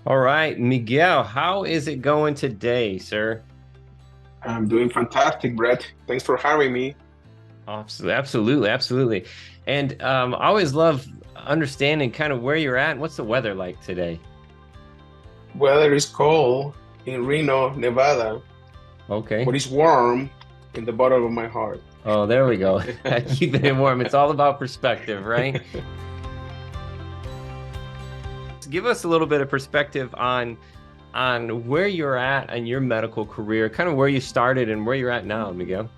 All right, Miguel, how is it going today, sir? I'm doing fantastic, Brett. Thanks for having me. Absolutely, absolutely. And I always love understanding kind of where you're at and what's the weather like today? Weather is cold in Reno, Nevada, Okay. but it's warm in the bottom of my heart. Oh, there we go. Keeping it warm. It's all about perspective, right? Give us a little bit of perspective on where you're at in your medical career, kind of where you started and where you're at now, Miguel.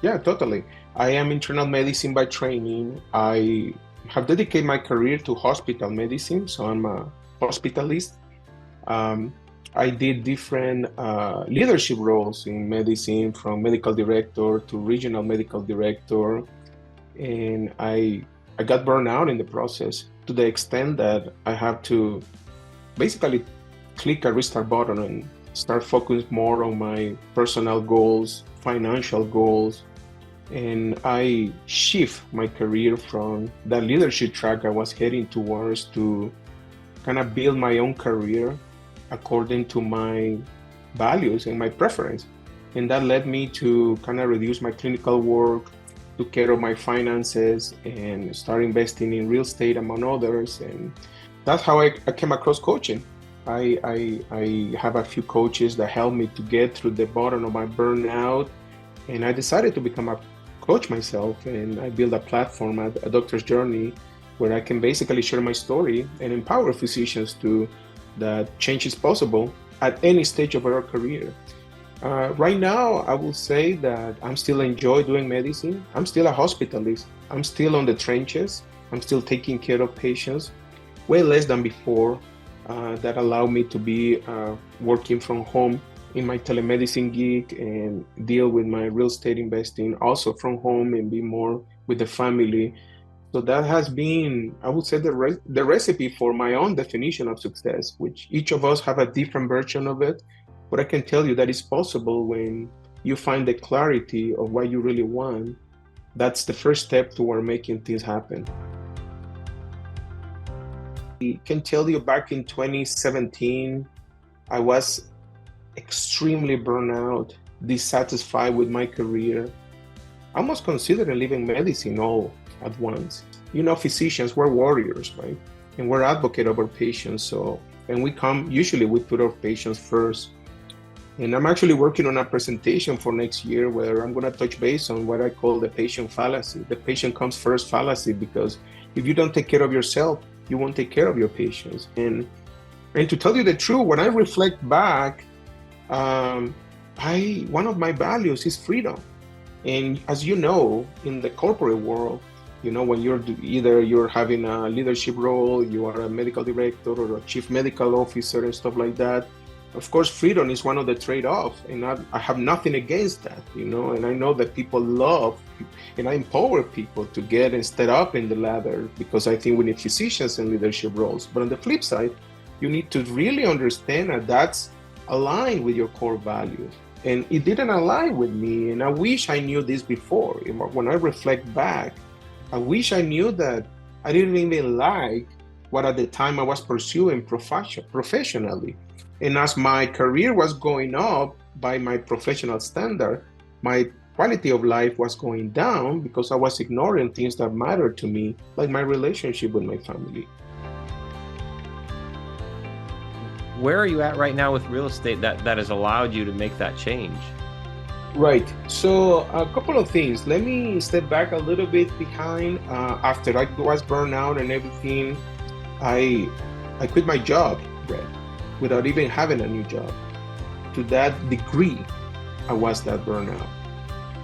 Yeah, totally. I am internal medicine by training. I have dedicated my career to hospital medicine, so I'm a hospitalist. Um, I did different leadership roles in medicine, from medical director to regional medical director, and I got burned out in the process to the extent that I have to basically click a restart button and start focusing more on my personal goals, financial goals, and I shift my career from that leadership track I was heading towards to kind of build my own career according to my values and my preference. And that led me to kind of reduce my clinical work, took care of my finances, and start investing in real estate, among others. And that's how I came across coaching. I have a few coaches that helped me to get through the bottom of my burnout. And I decided to become a coach myself. And I built a platform at A Doctor's Journey where I can basically share my story and empower physicians to that change is possible at any stage of our career. Right now, I will say that I'm still enjoy doing medicine. I'm still a hospitalist. I'm still on the trenches. I'm still taking care of patients, way less than before. That allowed me to be working from home in my telemedicine gig and deal with my real estate investing also from home and be more with the family. So that has been, I would say, the recipe for my own definition of success, which each of us have a different version of it. But I can tell you that it's possible when you find the clarity of what you really want. That's the first step toward making things happen. I can tell you back in 2017, I was extremely burned out, dissatisfied with my career, almost considering leaving medicine all at once. You know, physicians, we're warriors, right? And we're advocate of our patients. So, and usually we put our patients first. And I'm actually working on a presentation for next year where I'm going to touch base on what I call the patient fallacy, the patient comes first fallacy, because if you don't take care of yourself, you won't take care of your patients. And to tell you the truth, when I reflect back, um, one of my values is freedom. And as you know, in the corporate world, you know, when either you're having a leadership role, you are a medical director or a chief medical officer and stuff like that. Of course, freedom is one of the trade-offs, and I have nothing against that, you know. And I know that people love, and I empower people to get and step up in the ladder because I think we need physicians in leadership roles. But on the flip side, you need to really understand that that's aligned with your core values. And it didn't align with me, and I wish I knew this before. When I reflect back, I wish I knew that I didn't even like what at the time I was pursuing professionally. And as my career was going up by my professional standard, my quality of life was going down because I was ignoring things that mattered to me, like my relationship with my family. Where are you at right now with real estate that has allowed you to make that change? Right. So a couple of things. Let me step back a little bit behind. After I was burned out and everything, I I quit my job, Brett, without even having a new job. To that degree, I was that burnout.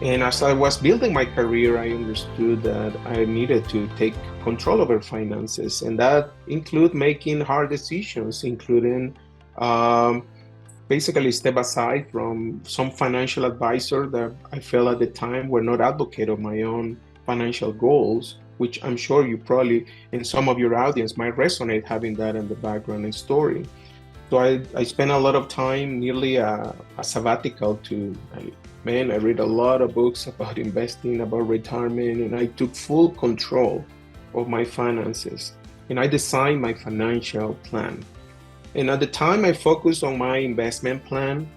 And as I was building my career, I understood that I needed to take control over finances, and that include making hard decisions, including um, basically step aside from some financial advisor that I felt at the time were not advocate of my own financial goals, which I'm sure you probably in some of your audience might resonate having that in the background and story. So I spent a lot of time, nearly a sabbatical man, I read a lot of books about investing, about retirement, and I took full control of my finances. And I designed my financial plan. And at the time, I focused on my investment plan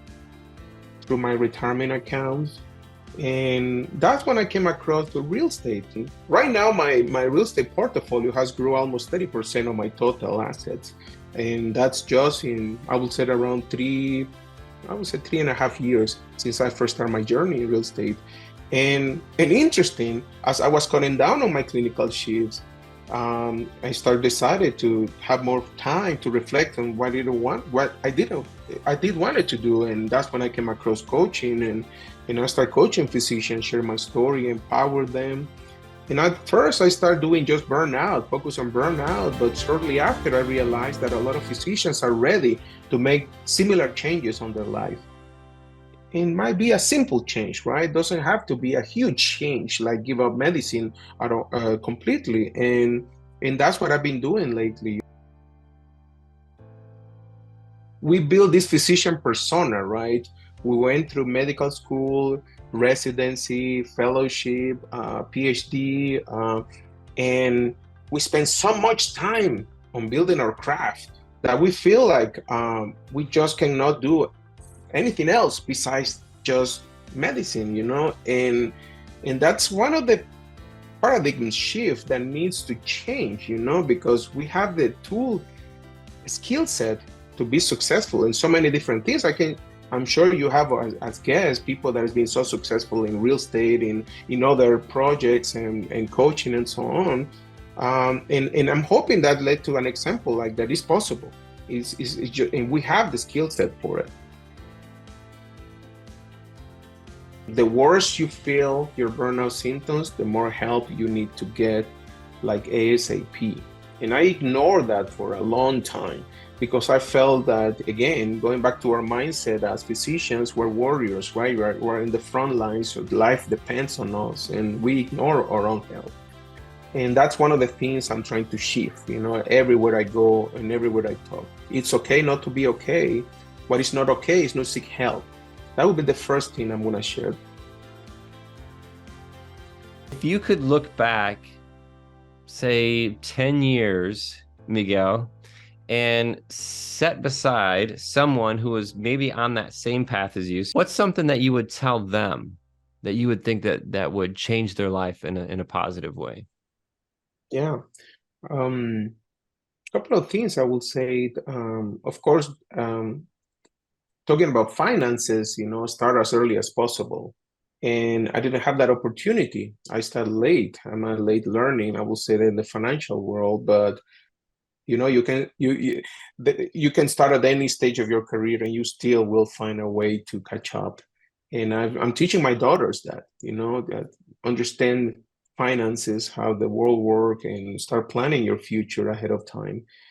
through my retirement accounts. And that's when I came across the real estate. Right now, my real estate portfolio has grew almost 30% of my total assets. And that's just in, I would say, around I would say 3.5 years since I first started my journey in real estate. And interesting, as I was cutting down on my clinical shifts, I decided to have more time to reflect on what I did wanted to do, and that's when I came across coaching, and I started coaching physicians, share my story, empower them. And at first, I started doing just burnout, focus on burnout, but shortly after, I realized that a lot of physicians are ready to make similar changes on their life. It might be a simple change, right? It doesn't have to be a huge change, like give up medicine completely. And that's what I've been doing lately. We build this physician persona, right? We went through medical school, residency, fellowship, PhD, and we spend so much time on building our craft that we feel like we just cannot do anything else besides just medicine, and that's one of the paradigm shift that needs to change, because we have the skill set to be successful in so many different things. I'm sure you have as guests people that has been so successful in real estate, in other projects and coaching and so on. And I'm hoping that led to an example like that is possible. And we have the skill set for it. The worse you feel your burnout symptoms, the more help you need to get, like ASAP. And I ignored that for a long time because I felt that, again, going back to our mindset as physicians, we're warriors, right? We're in the front lines, so life depends on us, and we ignore our own health. And that's one of the things I'm trying to shift, everywhere I go and everywhere I talk. It's okay not to be okay. What is not okay is not seek help. That would be the first thing I'm going to share. If you could look back, say 10 years, Miguel, and set beside someone who was maybe on that same path as you, what's something that you would tell them that you would think that would change their life in a positive way? Yeah. Couple of things I will say. Of course, talking about finances, start as early as possible. And I didn't have that opportunity. I started late. I'm a late learning, I will say that in the financial world, but you can start at any stage of your career and you still will find a way to catch up. And I'm teaching my daughters that understand finances, how the world works, and start planning your future ahead of time.